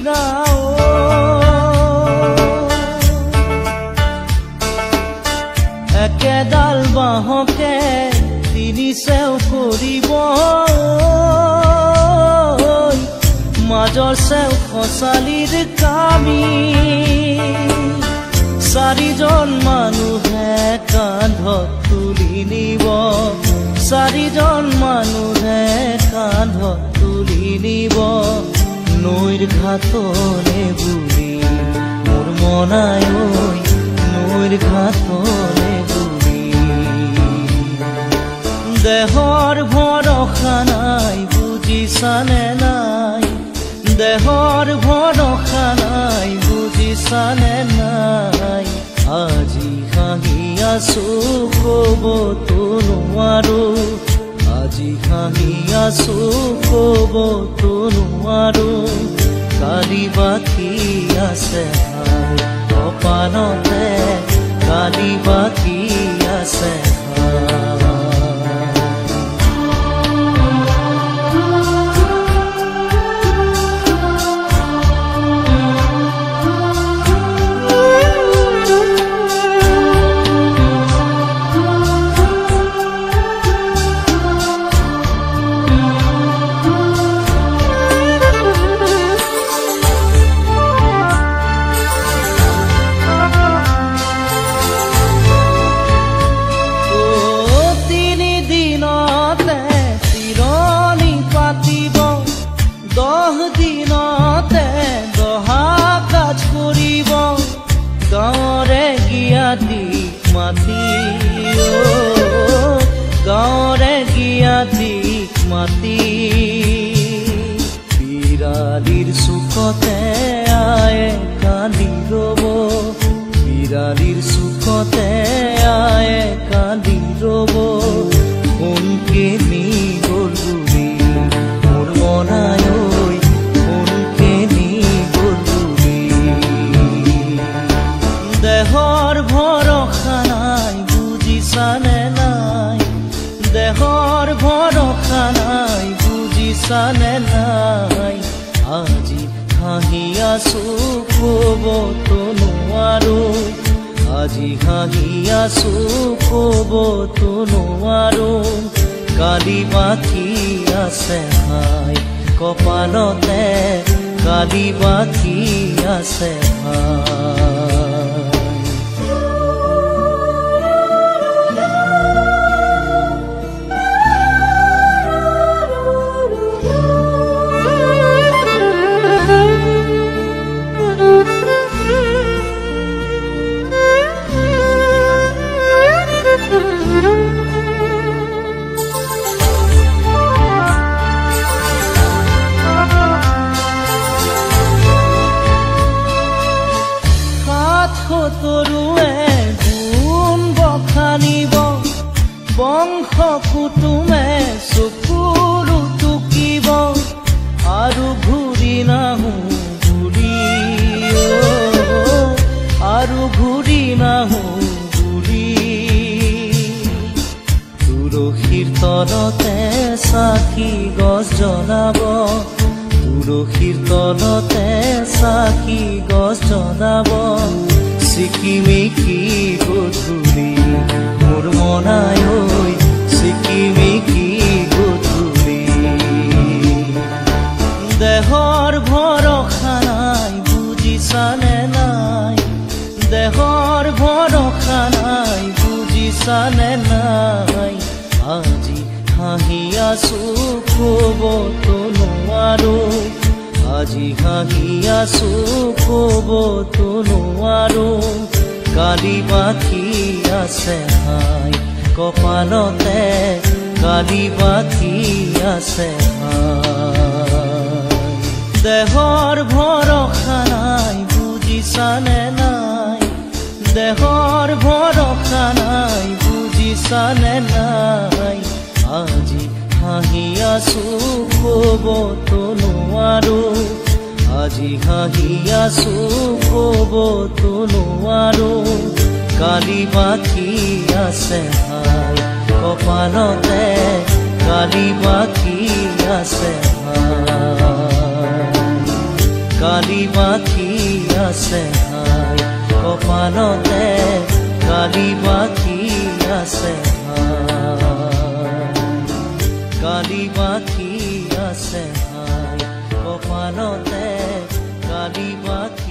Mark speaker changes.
Speaker 1: নিচিনা একেডাল বাঁহকে তিনি চেও কৰিব মাজৰ চেও খচালিৰ কামি চাৰিজন মানুহে কান্ধত তুলি নিব চাৰিজন মানুহে কান্ধত তুলি নিব নৈৰ ঘাটলে বুলি মোৰ মনাই নৈৰ ঘাটলে বুলি দেহৰ ভৰসা নাই বুজিছানে নাই দেহৰ ভৰসা নাই বুজিছানে নাই আজি হাঁহি আছো ক'বতো নোৱাৰো আজি হাঁহি আছো ক'বতো নোৱাৰো কালি বাকী আছে কপালতে কালি বাকী আছে গাঁৱৰে গিয়াতিক মাতি বিৰালিৰ চুকতে আয়ে কান্দি ৰব বিৰালিৰ চুকতে আয়ে কান্দি ৰব কোনকে নি গ'ল বুলি মোৰ মনাই কোনকে নি গ'ল বুলি দেহৰ ভৰসা নাই বুজিছানে নাই দেহৰ ভৰসা নাই বুজিছানে নাই আজি হাঁহি আছো ক'বতো নোৱাৰো আজি হাঁহি আছো ক'বতো নোৱাৰো কালি বাকী আছে ভাই কপালতে কালি বাকী আছে ভাই তৰুৱে গুণ বখানিব বংশ কুটুমে চকুৰু টুকিব আৰু ঘূৰি নাহো বুলি আৰু ঘূৰি নাহো বুলি তুলসীৰ তলতে চাকি গছ জ্বলাব তুলসীৰ তলতে চাকি গছ জ্বলাব চিকিমিকি গধূলি মোৰ মনাই চিকিমিকি গধূলি দেহৰ ভৰসা নাই বুজিছানে নাই দেহৰ ভৰসা নাই বুজিছানে নাই আজি হাঁহি আছো ক'বতো নোৱাৰো আজি হাঁহি আছো ক'বতো নোৱাৰো কালি বাকী আছে ভাই কপালতে কালি বাকী আছে ভাই দেহৰ ভৰসা নাই বুজিছানে নাই দেহৰ ভৰসা নাই বুজিছানে নাই আজি হাঁহি আছো ক'বতো নোৱাৰো আজি হাঁহি আছো ক'বতো নোৱাৰো কালি বাকী আছে ভাই কপালতে কালি বাকী আছে ভাই কালি বাকি আছে হাই কপালতে কালি বাকি আছে কালি বাকি আছে হাই কপালতে কালি বাকি